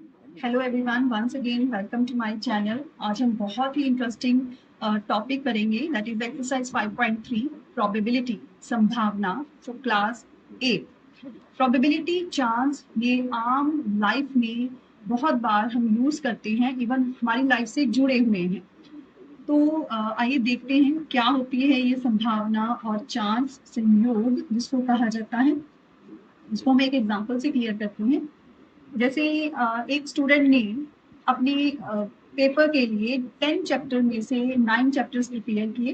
Hello everyone, once again welcome to my channel. आज हम बहुत ही इंटरेस्टिंग टॉपिक करेंगे, दैट इज एक्सरसाइज 5.3 प्रोबेबिलिटी, संभावना फॉर क्लास 8। प्रोबेबिलिटी, चांस, ये आम लाइफ में बहुत बार हम यूज करते हैं, इवन हमारी लाइफ से जुड़े हुए हैं। तो आइए देखते हैं क्या होती है ये संभावना और चांस, संयोग जिसको कहा जाता है। इसको हम एक एग्जांपल से क्लियर करते हैं। जैसे एक स्टूडेंट ने अपनी पेपर के लिए 10 चैप्टर में से 9 चैप्टर्स प्रिपेयर किए।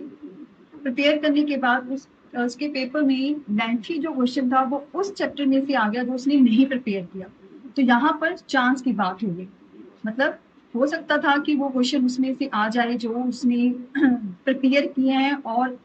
प्रिपेयर करने के बाद उसके पेपर में लेंथी जो क्वेश्चन था वो उस चैप्टर में से आ गया जो उसने नहीं प्रिपेयर किया। तो यहाँ पर चांस की बात हो गई। मतलब हो सकता था कि वो क्वेश्चन उसमें से आ जाए जो उसने प्रिपेयर किए हैं, और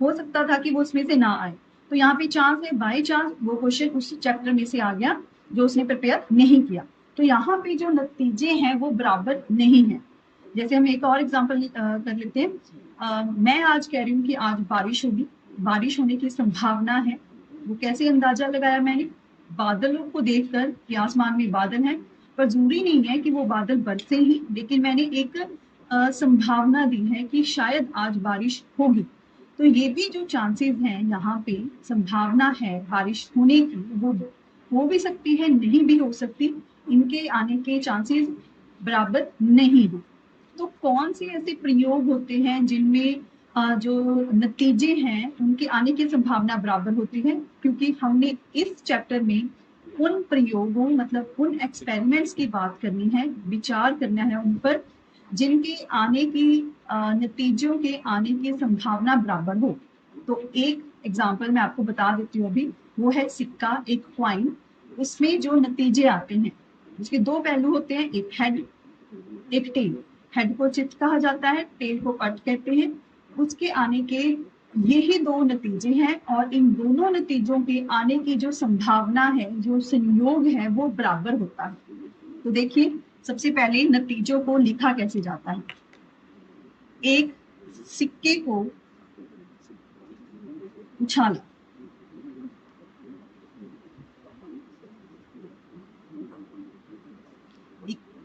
हो सकता था कि वो उसमें से ना आए। तो यहाँ पे चांस है, बाई चांस वो क्वेश्चन उस चैप्टर में से आ गया जो उसने प्रिपेयर नहीं किया। तो यहाँ पे जो नतीजे हैं वो बराबर नहीं है। जैसे हम एक और एग्जांपल कर लेते हैं। मैं आज कह रही हूँ कि आज बारिश होगी, बारिश होने की संभावना है। वो कैसे अंदाजा लगाया मैंने? बादलों को देखकर कि आसमान में बादल है, पर जरूरी नहीं है कि वो बादल बरसे ही, लेकिन मैंने एक संभावना दी है कि शायद आज बारिश होगी। तो ये भी जो चांसेस हैं, यहाँ पे संभावना है बारिश होने की, वो हो भी सकती है, नहीं भी हो सकती। इनके आने के चांसेस बराबर नहीं है। तो कौन से ऐसे प्रयोग होते हैं जिनमें जो नतीजे हैं उनके आने की संभावना बराबर होती है? क्योंकि हमने इस चैप्टर में उन प्रयोगों, मतलब उन एक्सपेरिमेंट्स की बात करनी है, विचार करना है उन पर, जिनके आने की नतीजों के आने की संभावना बराबर हो। तो एक एग्जाम्पल मैं आपको बता देती हूँ अभी, वो है सिक्का, एक क्वाइन। उसमें जो नतीजे आते हैं उसके दो पहलू होते हैं, एक हेड, एक टेल। हेड को चित्त कहा जाता है, टेल को पट कहते हैं। उसके आने के यही दो नतीजे हैं, और इन दोनों नतीजों के आने की जो संभावना है, जो संयोग है, वो बराबर होता है। तो देखिए, सबसे पहले नतीजों को लिखा कैसे जाता है। एक सिक्के को उछाला,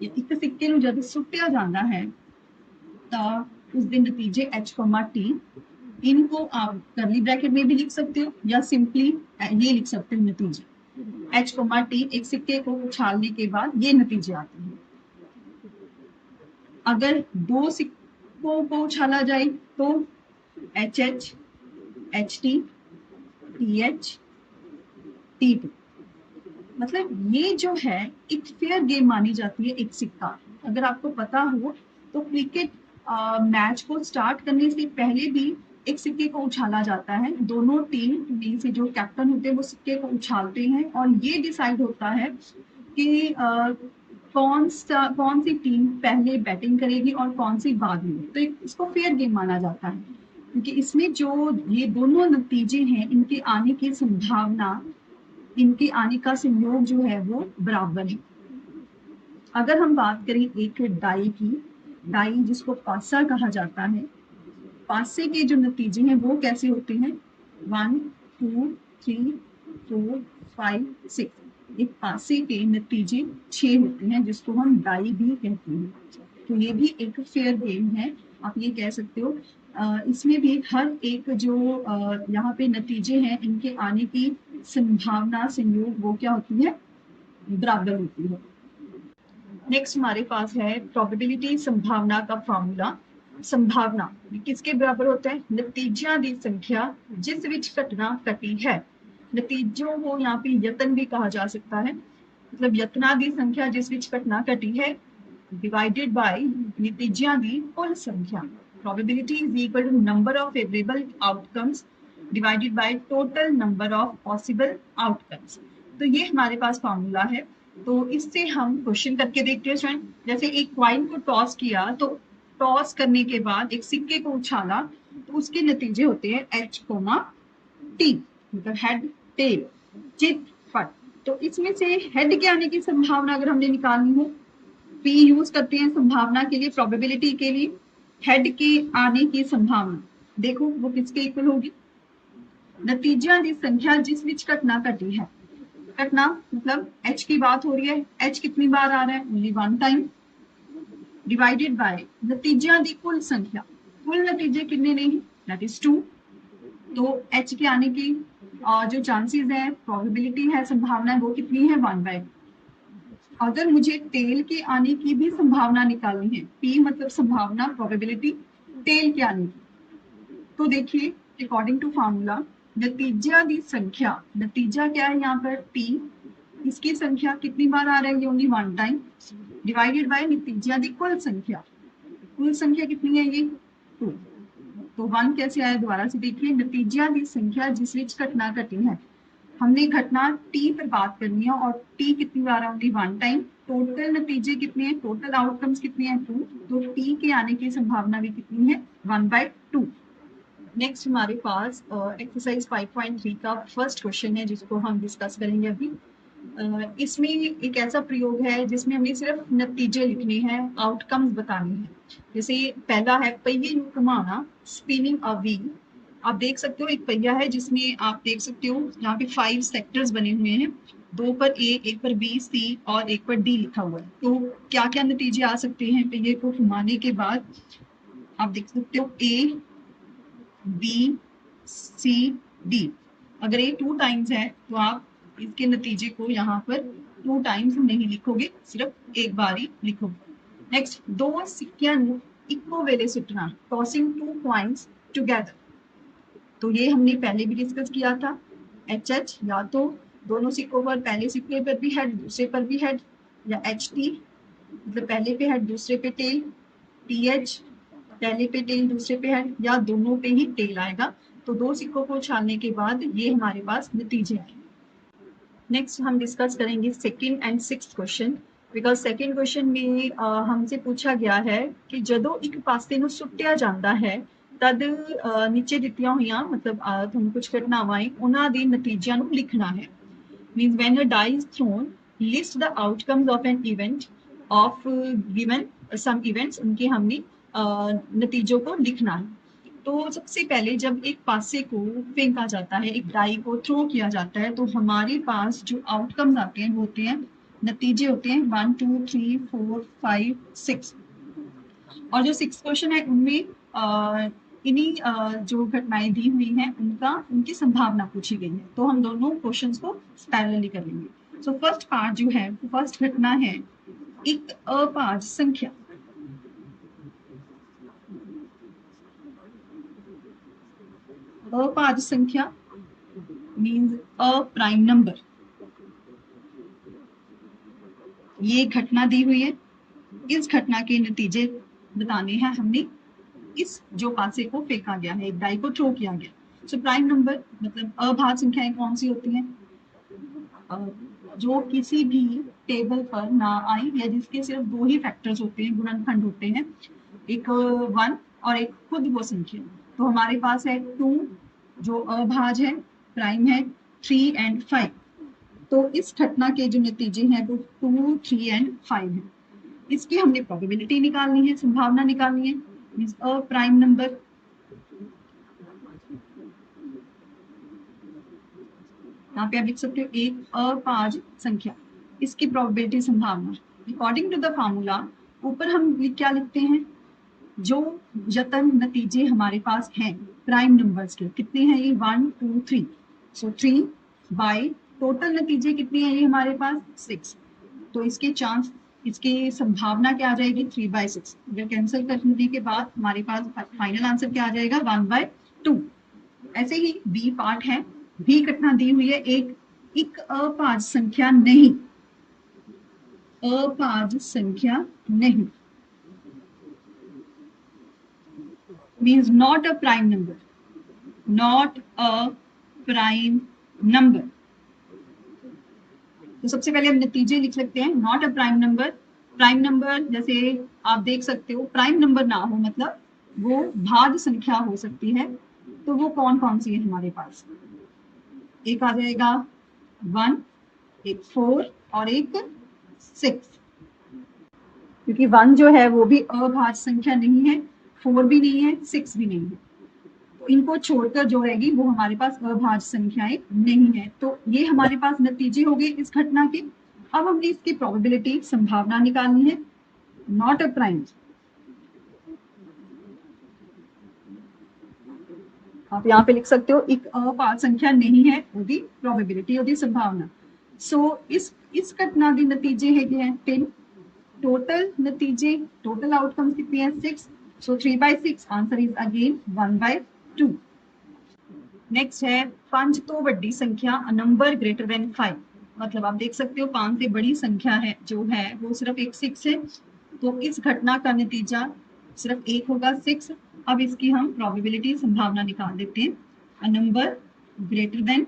एक सिक्के ਨੂੰ जब सुटिया जाता है तो उसके नतीजे H, T। इनको आप करली ब्रैकेट में भी लिख सकते हो या सिंपली ये लिख सकते हो नतीजे। H, T, एक सिक्के को उछालने के बाद ये नतीजे आते हैं। अगर दो सिक्कों को उछाला जाए तो HH, HT, TH, T2। मतलब ये जो है एक फेयर गेम मानी जाती है। एक सिक्का, अगर आपको पता हो तो क्रिकेट मैच को स्टार्ट करने से पहले भी एक सिक्के को उछाला जाता है। दोनों टीम में से जो कैप्टन होते हैं वो सिक्के को उछालते हैं, और ये डिसाइड होता है कि कौन सी टीम पहले बैटिंग करेगी और कौन सी बाद में। तो इसको फेयर गेम माना जाता है, क्योंकि इसमें जो ये दोनों नतीजे हैं, इनके आने की संभावना, इनके आने का संयोग जो है वो बराबर है। अगर हम बात करें एक डाई की, डाई जिसको पासा कहा जाता है, पासे के जो नतीजे हैं वो कैसे होते हैं? 1, 2, 3, 4, 5, 6। एक पासे के नतीजे 6 होते हैं, जिसको हम डाई भी कहते हैं। तो ये भी एक फेयर गेम है, आप ये कह सकते हो। इसमें भी हर एक जो यहाँ पे नतीजे हैं, इनके आने की संभावना, संयोग, वो क्या होती है? बराबर होती है। नेक्स्ट हमारे पास है प्रोबेबिलिटी, संभावना का फॉर्मूला। संभावना किसके बराबर होता है? नतीजियां दी संख्या जिस विच घटना घटी है। नतीजों को यहाँ पे यतन भी कहा जा सकता है, मतलब यतना दी संख्या जिस विच घटना घटी है डिवाइडेड बाय नतीजियां दी कुल संख्या। Probability is equal to number of favourable outcomes divided by total number of possible outcomes. तो ये हमारे पास फॉर्मूला है। तो इससे हम क्वेश्चन करके देखते हैं स्टूडेंट। जैसे एक क्वाइन को टॉस किया, तो टॉस करने के बाद एक सिक्के को उछाला, तो उसके नतीजे होते हैं H, T, मतलब हेड, टेल, चित, पट। तो इसमें से हेड के आने की संभावना अगर हमने निकालनी हो, P यूज करते हैं संभावना के लिए, प्रोबेबिलिटी के लिए। हेड के आने की संभावना देखो वो किसके इक्वल होगी? नतीजियां दी संख्या जिस विच घटना घटी है। घटना मतलब h की बात हो रही है, h कितनी बार आ रहा है, only one time, divided by नतीजियां दी कुल संख्या, कुल नतीजे कितने नहीं, दैट इज 2। तो h के आने की जो चांसेस है, प्रोबेबिलिटी है, संभावना है, वो कितनी है, 1/2। अगर मुझे टेल के आने की भी संभावना निकालनी है, p मतलब संभावना, प्रोबेबिलिटी टेल के आने की, तो देखिए अकॉर्डिंग टू फार्मूला नतीजा दी संख्या, नतीजा क्या है यहाँ पर t, इसकी संख्या कितनी बार आ रही है, only one time, divided bye नतीजा दी कुल संख्या, कुल संख्या कितनी है ये 2। तो 1 कैसे आया, दोबारा से देखिए, नतीजा दी संख्या जिस विच घटना घटी है, हमने घटना टी पर बात करनी है और टी कितनी बार ओनली वन टाइम, टोटल नतीजे कितने हैं, टोटल आउटकम्स कितने हैं 2, तो टी के आने की संभावना भी कितनी है 1/2। नेक्स्ट हमारे पास एक्सरसाइज 5.3 का फर्स्ट क्वेश्चन है जिसको हम डिस्कस करेंगे अभी। इसमें एक ऐसा प्रयोग है जिसमें हमें सिर्फ नतीजे लिखने हैं, आउटकम्स बताने हैं। जैसे पहला है पहिए को घुमाना, स्पिनिंग अ व्हील। आप देख सकते हो एक पहिया है जिसमें आप देख सकते हो यहाँ पे 5 सेक्टर्स बने हुए हैं, 2 पर ए, एक पर बी, सी और एक पर डी लिखा हुआ है। तो क्या क्या नतीजे आ सकते हैं पहिए को घुमाने के बाद, आप देख सकते हो ए, बी, सी, डी। अगर ये 2 टाइम्स है तो आप इसके नतीजे को यहाँ पर 2 टाइम्स नहीं लिखोगे, सिर्फ एक बार ही लिखोगे। नेक्स्ट, दो सिक्कियां इक्को वेले सुटना, टॉसिंग 2 कॉइन्स टुगेदर। तो ये हमने पहले भी डिस्कस किया था। एच या तो दोनों सिक्कों पर, पहले सिक्के पर भी हेड, दूसरे पर भी हेड, या एच टी मतलब पहले पे हेड दूसरे पे टेल, टी एच पहले पे टेल दूसरे पे हेड, या दोनों पे ही टेल आएगा। तो 2 सिक्कों को उछालने के बाद ये हमारे पास नतीजे आएंगे। नेक्स्ट हम डिस्कस करेंगे second and sixth question, because second question में हमसे पूछा गया है कि ਜਦੋਂ ਇੱਕ ਪਾਸੇ ਨੂੰ ਸੁੱਟਿਆ ਜਾਂਦਾ ਹੈ ਤਦ ਨੀਚੇ ਦਿੱਤੀਆਂ ਹੋਈਆਂ ਮਤਲਬ ਤੁਹਾਨੂੰ ਕੁਝ ਘਟਨਾਵਾਂ ਹੈ ਉਹਨਾਂ ਦੇ ਨਤੀਜਿਆਂ ਨੂੰ ਲਿਖਣਾ ਹੈ। means when a die is thrown, list the outcomes of an event of given some events, उनके हमने नतीजों को लिखना है। तो सबसे पहले जब एक पासे को फेंका जाता है, एक डाई को थ्रो किया जाता है, तो हमारे पास जो आउटकम्स आते हैं वो होते हैं, नतीजे होते हैं 1 2 3 4 5 6। और जो 6 क्वेश्चन है उनमें इन्हीं जो घटनाएं दी हुई हैं उनकी संभावना पूछी गई है। तो हम दोनों क्वेश्चंस को पैरेलली करेंगे। सो फर्स्ट पार्ट जो है, फर्स्ट घटना है एक अभाज्य संख्या। अभाज्य संख्या मीन्स अ प्राइम नंबर। ये घटना दी हुई है, इस घटना के नतीजे बताने हैं हमने। इस जो पासे को फेंका गया है, एक डाई को थ्रो किया गया। सो प्राइम नंबर मतलब अभाज्य संख्याएं कौन सी होती हैं, जो किसी भी टेबल पर ना आई या जिसके सिर्फ 2 ही फैक्टर्स होते हैं, गुणनखंड होते हैं, एक 1 और एक खुद वो संख्या। तो हमारे पास है 2 जो अभाज्य है, प्राइम है 3 एंड 5। तो इस घटना के जो नतीजे हैं वो 2 3 एंड 5 हैं। इसकी हमने प्रोबेबिलिटी निकालनी है, संभावना निकालनी है। मींस अ प्राइम नंबर, यहाँ पे आप लिख सकते हो एक अभाज्य संख्या, इसकी प्रोबेबिलिटी संभावना अकॉर्डिंग टू द फार्मूला। ऊपर हम क्या लिखते हैं, जो जतन नतीजे हमारे पास हैं प्राइम नंबर्स के, कितने हैं ये 1 2 3। सो 3 बाय टोटल नतीजे कितने हैं ये हमारे पास 6। तो इसके चांस, इसकी संभावना क्या आ जाएगी 3/6। अगर कैंसिल करने के बाद हमारे पास फाइनल आंसर क्या आ जाएगा 1/2। ऐसे ही बी पार्ट है, भी घटना दी हुई है, एक अभाज्य संख्या नहीं, अभाज्य संख्या नहीं means not a prime number, not a prime number. तो सबसे पहले हम नतीजे लिख सकते हैं, not a prime number. Prime number जैसे आप देख सकते हो, प्राइम नंबर ना हो मतलब वो भाज्य संख्या हो सकती है। तो वो कौन कौन सी है हमारे पास, एक आ जाएगा 1, एक 4 और एक 6। क्योंकि 1 जो है वो भी अभाज्य संख्या नहीं है, 4 भी नहीं है, 6 भी नहीं है। तो इनको छोड़कर जो रहेगी वो हमारे पास अभाज्य संख्याएं नहीं है। तो ये हमारे पास नतीजे हो गए इस घटना के। अब हमने इसकी प्रोबेबिलिटी संभावना निकालनी है, नॉट अ प्राइम। आप यहाँ पे लिख सकते हो एक अपार संख्या नहीं है, ਉਹਦੀ प्रोबेबिलिटी, ਉਹਦੀ संभावना। सो इस घटना के नतीजे है 10। टोटल नतीजे, टोटल आउटकम्स कितने हैं 6। सो 3/6 आंसर इज अगेन 1/2। नेक्स्ट है 5 तो बड़ी संख्या, अ नंबर ग्रेटर देन 5। मतलब आप देख सकते हो 5 से बड़ी संख्या है जो है वो सिर्फ एक 6 है। तो इस घटना का नतीजा सिर्फ एक होगा 6। अब इसकी हम प्रोबेबिलिटी संभावना निकाल देते हैं, अ नंबर ग्रेटर देन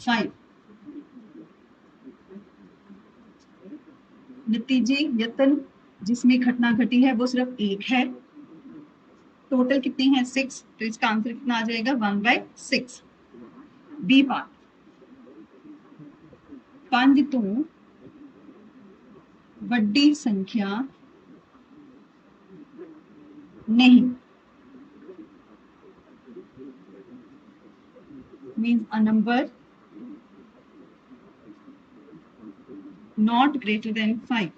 5। नतीजे यतन जिसमें घटना घटी है वो सिर्फ एक है। टोटल कितने हैं 6, तो इसका आंसर कितना आ जाएगा 1/6। बी पार्ट, 5 तो बड़ी संख्या नहीं, means a number not greater than 5।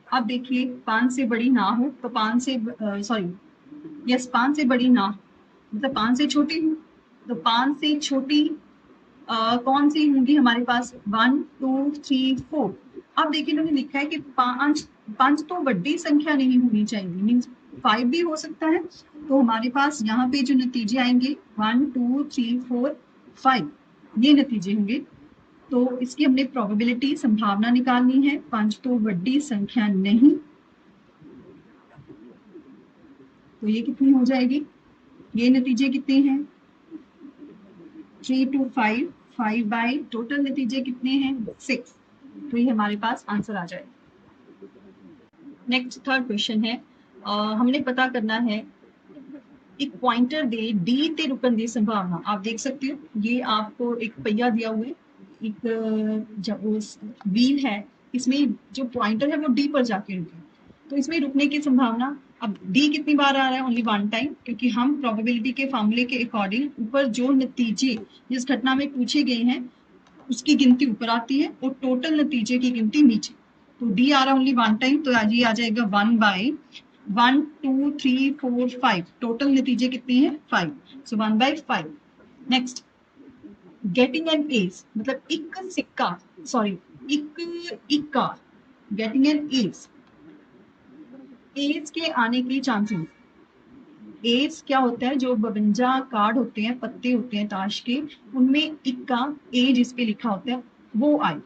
अब देखिए 5 से बड़ी ना हो तो 5 से सॉरी यस 5 से बड़ी ना, मतलब 5 से छोटी हूँ, तो 5 से छोटी कौन सी होंगी हमारे पास 1 2 3 4। अब देखिए इन्होंने लिखा है कि 5 तो बड़ी संख्या नहीं होनी चाहिए, मीन्स 5 भी हो सकता है। तो हमारे पास यहाँ पे जो नतीजे आएंगे 1 2 3 4 5, ये नतीजे होंगे। तो इसकी हमने प्रोबेबिलिटी संभावना निकालनी है, 5 तो बड़ी संख्या नहीं, तो ये कितनी हो जाएगी, ये नतीजे कितने हैं 3 to 5, 5 बाई टोटल नतीजे कितने हैं 6। तो ये हमारे पास आंसर आ जाए। नेक्स्ट थर्ड क्वेश्चन है, हमने पता करना है एक पॉइंटर दे डी ते रुकन की संभावना। आप देख सकते हो ये आपको एक पहिया दिया हुआ है, एक जब व्हील है, इसमें जो पॉइंटर है वो डी पर जाके रुके, तो इसमें रुकने की संभावना। अब डी कितनी बार आ रहा है, ओनली 1 टाइम, क्योंकि हम प्रोबेबिलिटी के फॉर्मूले के अकॉर्डिंग ऊपर जो नतीजे जिस घटना में पूछे गए हैं उसकी गिनती ऊपर आती है और टोटल नतीजे की गिनती नीचे। तो डी आ रहा है ओनली 1 टाइम, तो आज ये आ जाएगा 1/1 2 3 4 5। टोटल नतीजे कितने हैं 5, सो 1/5। नेक्स्ट गेटिंग एन एस, मतलब एक सिक्का, सॉरी एक इक्का, गेटिंग एन एस, एज के आने की चांसेस। एज क्या होता है, जो 52 कार्ड होते हैं, पत्ते होते हैं ताश के, उनमें इक्का ए जिस पे लिखा होता है वो आए।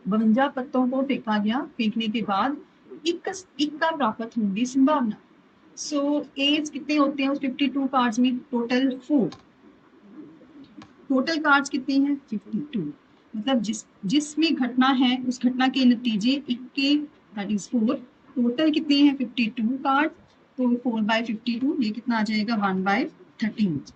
52 पत्तों को फेंका गया, फेंकने के बाद इक्का प्राप्त होने की संभावना। सो एज कितने होते हैं उस 52 कार्ड्स में, टोटल 4। टोटल कार्ड्स कितने हैं 52, मतलब जिसमें घटना है उस घटना के नतीजे इक्के, दैट इज 4। टोटल कितने हैं 52 कार्ड, तो 4/52, ये कितना आ जाएगा 1/13।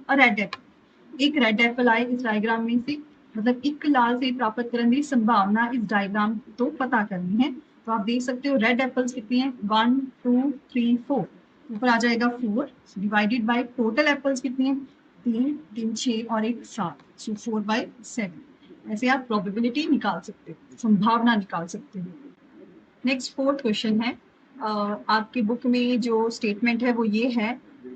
और रेड एप्पल, एक रेड एप्पल आए इस डायग्राम में से, मतलब एक लाल से प्राप्त करने की संभावना इस डायग्राम तो पता करनी है। तो आप देख सकते हो रेड एप्पल्स कितने हैं 1 2 3 4, ऊपर आ जाएगा 4 डिवाइडेड बाय टोटल एप्पल्स कितने हैं 3 3 6 और एक 7, सो 4/7। ऐसे आप प्रोबेबिलिटी निकाल सकते हो, संभावना निकाल सकते हो। नेक्स्ट फोर्थ क्वेश्चन है, आपकी बुक में जो स्टेटमेंट है वो ये है,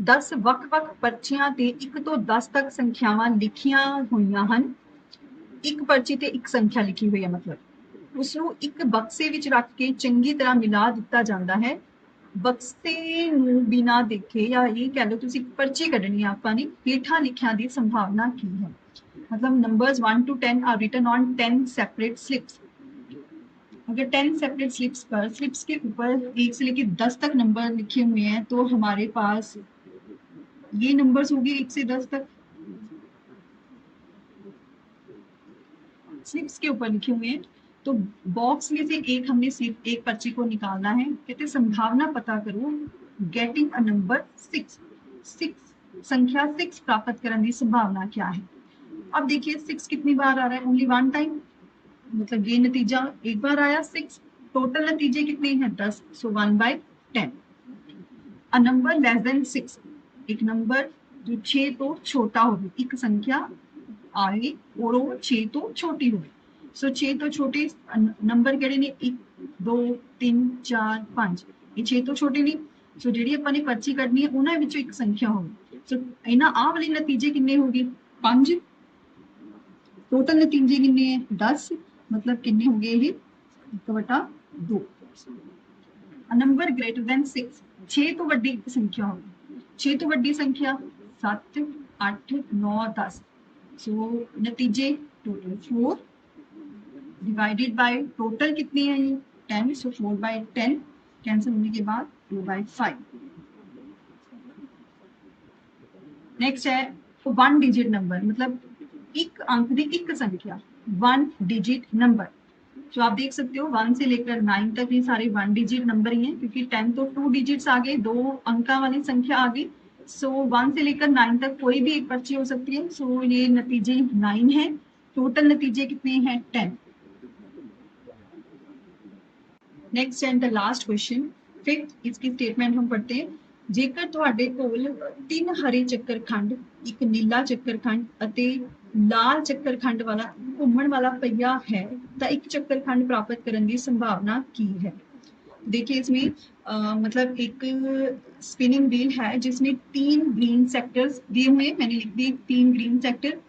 10 ਵੱਖ-ਵੱਖ ਪਰਚੀਆਂ ਤੇ 1 ਤੋਂ 10 ਤੱਕ ਸੰਖਿਆਵਾਂ ਲਿਖੀਆਂ ਹੋਈਆਂ ਹਨ। ਇੱਕ ਪਰਚੀ ਤੇ ਇੱਕ ਸੰਖਿਆ ਲਿਖੀ ਹੋਈ ਹੈ, ਮਤਲਬ ਉਸ ਨੂੰ ਇੱਕ ਬਕਸੇ ਵਿੱਚ ਰੱਖ ਕੇ ਚੰਗੀ ਤਰ੍ਹਾਂ ਮਿਲਾ ਦਿੱਤਾ ਜਾਂਦਾ ਹੈ। ਬਕਸੇ ਨੂੰ ਬਿਨਾਂ ਦੇਖੇ, ਜਾਂ ਇਹ ਕਹਿ ਲਓ ਤੁਸੀਂ ਪਰਚੀ ਕੱਢਣੀ ਆ ਆਪਾਂ ਨੇ, ਹੇਠਾਂ ਲਿਖਿਆਂ ਦੀ ਸੰਭਾਵਨਾ ਕੀ ਹੈ। मतलब numbers 1 to 10 are written on 10 separate slips. अगर 10 सेपरेट स्लिप्स पर स्लिप्स के ऊपर 1 से लेकर 10 तक नंबर लिखे हुए हैं, तो हमारे पास ये नंबर्स होंगे 1 से 10 तक स्लिप्स के ऊपर लिखे हुए हैं। तो बॉक्स में से एक हमने स्लिप, एक पर्ची को निकालना है। कहते संभावना पता करो गेटिंग अ नंबर 6, संख्या 6 प्राप्त करने की संभावना क्या है। अब देखिए 6 कितनी बार आ रहा है, ओनली 1 टाइम, मतलब ये नतीजा एक बार आया 6, टोटल नतीजे कितने हैं 10, सो 1/10। अ नंबर लेस देन 6, एक नंबर जो 6 तो छोटा होगी, एक संख्या आए और वो 6 तो छोटी होगी। सो 6 तो छोटे नंबर ਕਿਹੜੇ ਨੇ 1 2 3 4 5, ਇਹ 6 ਤੋਂ ਛੋਟੇ ਨਹੀਂ। ਸੋ ਜਿਹੜੀ ਆਪਾਂ ਨੇ ਪਰਚੀ ਕੱਢਣੀ ਹੈ ਉਹਨਾਂ ਵਿੱਚੋਂ ਇੱਕ ਸੰਖਿਆ ਹੋਵੇ। ਸੋ ਇਹਨਾਂ ਆਹ ਵਾਲੇ ਨਤੀਜੇ ਕਿੰਨੇ ਹੋ ਗਏ 5, ਟੋਟਲ ਨਤੀਜੇ ਕਿੰਨੇ ਹੈ 10, मतलब किन्ने हो गए ये 1/2। नंबर ग्रेटर देन 6, 6 तो वड्डी संख्या होगी, 6 तो वड्डी संख्या 7 8 9 10। सो नतीजे टोटल 4 डिवाइडेड बाय टोटल कितनी है ये 10, सो 4/10 कैंसिल होने के बाद 2/5। नेक्स्ट है 1 डिजिट नंबर, मतलब एक अंक दी एक संख्या 1 डिजिट नंबर। तो आप देख सकते हो 1 से लेकर 9 तक ये सारे 1 डिजिट नंबर ही हैं, क्योंकि 10 तो 2 डिजिट्स आ गए, 2 अंका वाली संख्या आ गई। सो 1 से लेकर 9 तक कोई भी एक पर्ची हो सकती है। सो ये नतीजे 9 है, टोटल नतीजे कितने हैं 10। Next and the last question, fifth इसकी स्टेटमेंट हम पढ़ते हैं। जेकर ਤੁਹਾਡੇ ਕੋਲ 3 ਹਰੇ ਚੱਕਰਖੰਡ, ਇੱਕ ਨੀਲਾ ਚੱਕਰਖੰਡ ਅਤੇ ਲਾਲ ਚੱਕਰਖੰਡ ਵਾਲਾ ਘੁੰਮਣ ਵਾਲਾ पहिया है, ਤਾਂ ਇੱਕ ਚੱਕਰਖੰਡ ਪ੍ਰਾਪਤ ਕਰਨ ਦੀ ਸੰਭਾਵਨਾ ਕੀ है। देखिए इसमें मतलब एक स्पिनिंग व्हील है जिसमें 3 ग्रीन सेक्टर्स दिए हुए, मैंने लिख दिए 3 ग्रीन सेक्टर,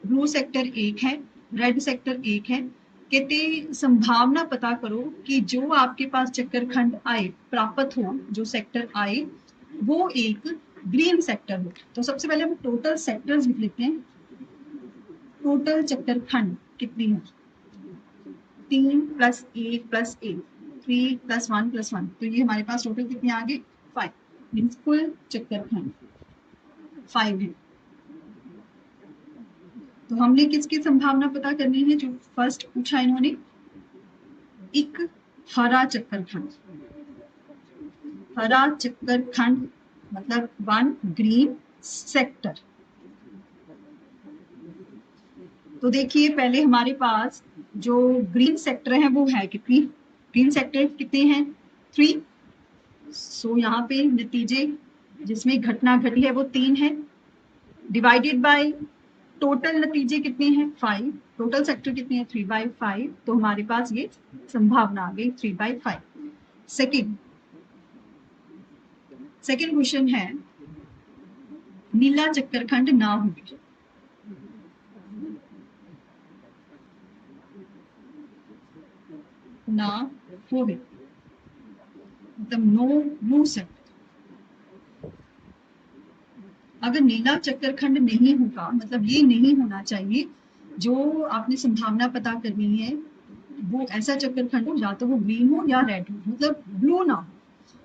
ब्लू सेक्टर 1 है, रेड सेक्टर 1 है। कहते संभावना पता करो कि जो आपके पास चक्करखंड आए प्राप्त हो, जो सेक्टर आए वो एक ग्रीन सेक्टर हो। तो सबसे पहले हम टोटल सेक्टर्स लिख लेते हैं। टोटल चक्करखंड कितनी है 3 + 1 + 1, 3 + 1 + 1, तो ये हमारे पास टोटल कितने आ गए 5, मीन्स कुल चक्करखंड 5 है। तो हमने किसकी संभावना पता करनी है, जो फर्स्ट पूछा इन्होंने, एक हरा चक्करखंड, हरा चक्करखंड मतलब 1 ग्रीन सेक्टर। तो देखिए पहले हमारे पास जो ग्रीन सेक्टर है वो है कितनी, ग्रीन सेक्टर कितने हैं 3। सो यहाँ पे नतीजे जिसमें घटना घटी है वो 3 है, डिवाइडेड बाय टोटल नतीजे कितने हैं 5, टोटल सेक्टर कितने हैं 3/5। तो हमारे पास ये संभावना आ गई 3/5। सेकंड क्वेश्चन है नीला चक्करखंड ना हो, ना हो गए मतलब नो ब्लू सेक्टर। अगर नीला चक्करखंड नहीं होगा मतलब ये नहीं होना चाहिए, जो आपने संभावना पता करनी है वो ऐसा चक्करखंड हो या तो वो ग्रीन हो या रेड हो, मतलब ब्लू ना हो।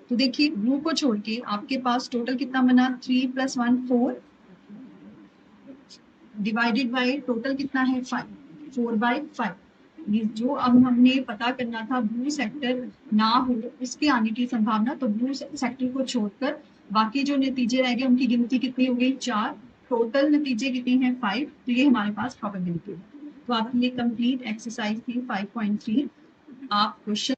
तो देखिए ब्लू को छोड़ के आपके पास टोटल कितना बना 3 + 1 4, डिवाइडेड बाय टोटल कितना है 5, 4/5। ये जो अब हमने पता करना था ब्लू सेक्टर ना हो उसके आने की संभावना, तो ब्लू सेक्टर को छोड़कर बाकी जो नतीजे रह गए उनकी गिनती कितनी हो गई 4, टोटल नतीजे कितने हैं 5। तो ये हमारे पास प्रोबेबिलिटी है। तो आपकी ये कंप्लीट एक्सरसाइज थी 5.3। आप क्वेश्चन